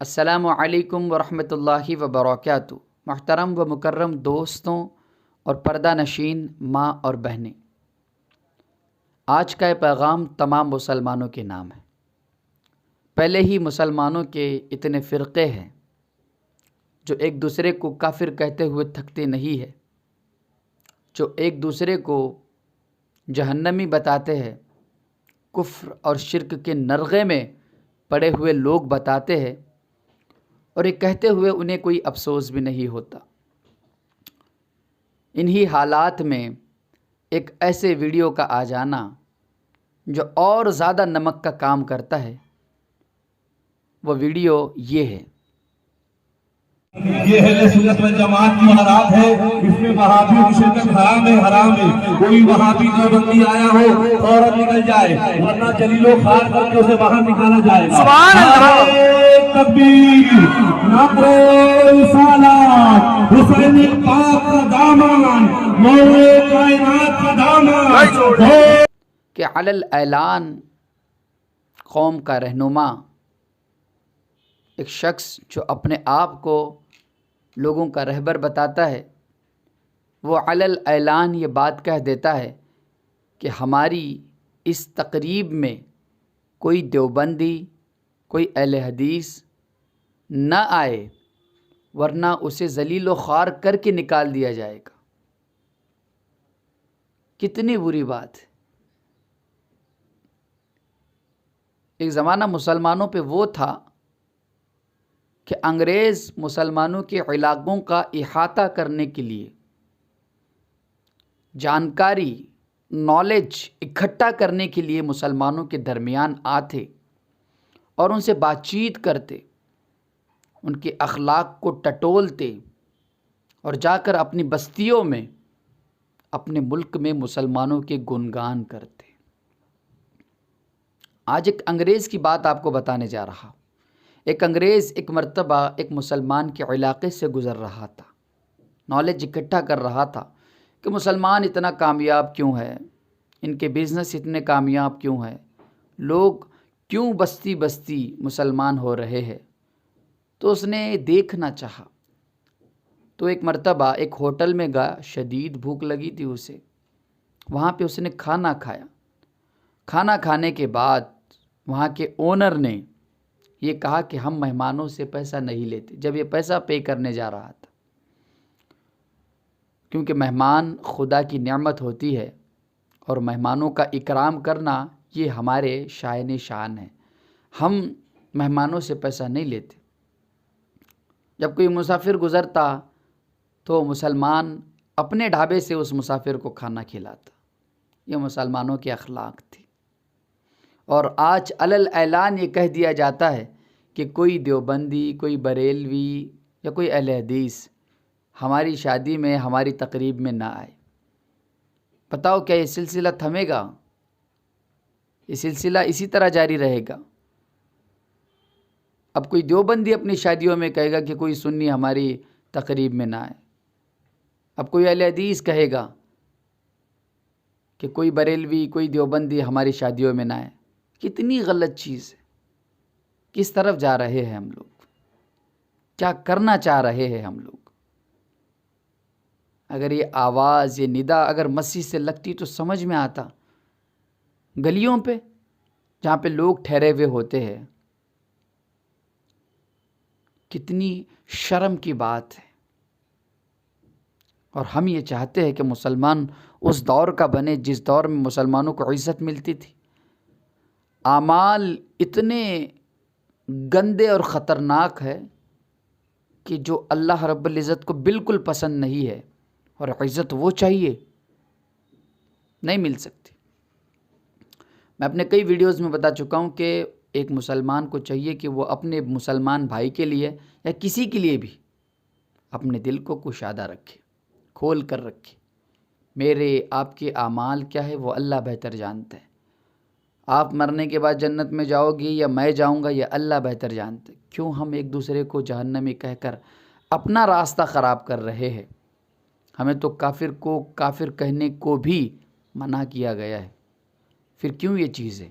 السلام علیکم ورحمۃ اللہ وبرکاتہ۔ محترم و مکرم دوستوں اور پردہ نشین ماں اور بہنیں، آج کا یہ پیغام تمام مسلمانوں کے نام ہے۔ پہلے ہی مسلمانوں کے اتنے فرقے ہیں جو ایک دوسرے کو کافر کہتے ہوئے تھکتے نہیں ہیں، جو ایک دوسرے کو جہنمی بتاتے ہیں، کفر اور شرک کے نرغے میں پڑے ہوئے لوگ بتاتے ہیں، اور یہ کہتے ہوئے انہیں کوئی افسوس بھی نہیں ہوتا۔ انہی حالات میں ایک ایسے ویڈیو کا آ جانا جو اور زیادہ نمک کا کام کرتا ہے، وہ ویڈیو یہ ہے۔ یہ اہل سنت والجماعت کی مہارات ہے، اس میں وہابیوں کی شرکت حرام ہے۔ کوئی وہابی دیوبندی آیا ہو فوراً نکل جائے، ورنہ جلیلو خار کر کے اسے باہر نکالا جائے گا۔ سبحان اللہ، تکبیر، نعرہ رسالت، حسین پاک کا دامن، مولا کائنات کا دامن کہ علی الاعلان قوم کا رہنما، ایک شخص جو اپنے آپ کو لوگوں کا رہبر بتاتا ہے، وہ علی الاعلان یہ بات کہہ دیتا ہے کہ ہماری اس تقریب میں کوئی دیوبندی، کوئی اہل حدیث نہ آئے، ورنہ اسے ذلیل و خوار کر کے نکال دیا جائے گا۔ کتنی بری بات ہے۔ ایک زمانہ مسلمانوں پہ وہ تھا کہ انگریز مسلمانوں کے علاقوں کا احاطہ کرنے کے لیے جانکاری، نالج اکٹھا کرنے کے لیے مسلمانوں کے درمیان آتے اور ان سے بات چیت کرتے، ان کے اخلاق کو ٹٹولتے اور جا کر اپنی بستیوں میں، اپنے ملک میں مسلمانوں کے گنگان کرتے۔ آج ایک انگریز کی بات آپ کو بتانے جا رہا ہوں۔ ایک انگریز ایک مرتبہ ایک مسلمان کے علاقے سے گزر رہا تھا، نالج اکٹھا کر رہا تھا کہ مسلمان اتنا کامیاب کیوں ہے، ان کے بزنس اتنے کامیاب کیوں ہیں، لوگ کیوں بستی بستی مسلمان ہو رہے ہیں۔ تو اس نے دیکھنا چاہا، تو ایک مرتبہ ایک ہوٹل میں گیا، شدید بھوک لگی تھی اسے، وہاں پہ اس نے کھانا کھایا۔ کھانا کھانے کے بعد وہاں کے اونر نے یہ کہا کہ ہم مہمانوں سے پیسہ نہیں لیتے، جب یہ پیسہ پے کرنے جا رہا تھا، کیونکہ مہمان خدا کی نعمت ہوتی ہے اور مہمانوں کا اکرام کرنا یہ ہمارے شائن شان ہے، ہم مہمانوں سے پیسہ نہیں لیتے۔ جب کوئی مسافر گزرتا تو مسلمان اپنے ڈھابے سے اس مسافر کو کھانا کھلاتا۔ یہ مسلمانوں کے اخلاق تھی۔ اور آج علی الاعلان یہ کہہ دیا جاتا ہے کہ کوئی دیوبندی، کوئی بریلوی یا کوئی اہل حدیث ہماری شادی میں، ہماری تقریب میں نہ آئے۔ بتاؤ کیا یہ سلسلہ تھمے گا؟ یہ سلسلہ اسی طرح جاری رہے گا؟ اب کوئی دیوبندی اپنی شادیوں میں کہے گا کہ کوئی سنی ہماری تقریب میں نہ آئے، اب کوئی اہل حدیث کہے گا کہ کوئی بریلوی، کوئی دیوبندی ہماری شادیوں میں نہ آئے۔ کتنی غلط چیز ہے۔ کس طرف جا رہے ہیں ہم لوگ؟ کیا کرنا چاہ رہے ہیں ہم لوگ؟ اگر یہ آواز، یہ ندا اگر مسجد سے لگتی تو سمجھ میں آتا۔ گلیوں پہ جہاں پہ لوگ ٹھہرے ہوئے ہوتے ہیں، کتنی شرم کی بات ہے۔ اور ہم یہ چاہتے ہیں کہ مسلمان اس دور کا بنے جس دور میں مسلمانوں کو عزت ملتی تھی۔ اعمال اتنے گندے اور خطرناک ہے کہ جو اللہ رب العزت کو بالکل پسند نہیں ہے، اور عزت وہ چاہیے، نہیں مل سکتی۔ میں اپنے کئی ویڈیوز میں بتا چکا ہوں کہ ایک مسلمان کو چاہیے کہ وہ اپنے مسلمان بھائی کے لیے یا کسی کے لیے بھی اپنے دل کو کشادہ رکھے، کھول کر رکھے۔ میرے آپ کے اعمال کیا ہے وہ اللہ بہتر جانتا ہے۔ آپ مرنے کے بعد جنت میں جاؤ گی یا میں جاؤں گا یہ اللہ بہتر جانتے۔ کیوں ہم ایک دوسرے کو جہنمی کہہ کر اپنا راستہ خراب کر رہے ہیں؟ ہمیں تو کافر کو کافر کہنے کو بھی منع کیا گیا ہے، پھر کیوں یہ چیز ہے؟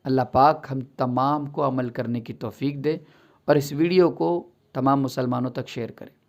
اللہ پاک ہم تمام کو عمل کرنے کی توفیق دے اور اس ویڈیو کو تمام مسلمانوں تک شیئر کریں۔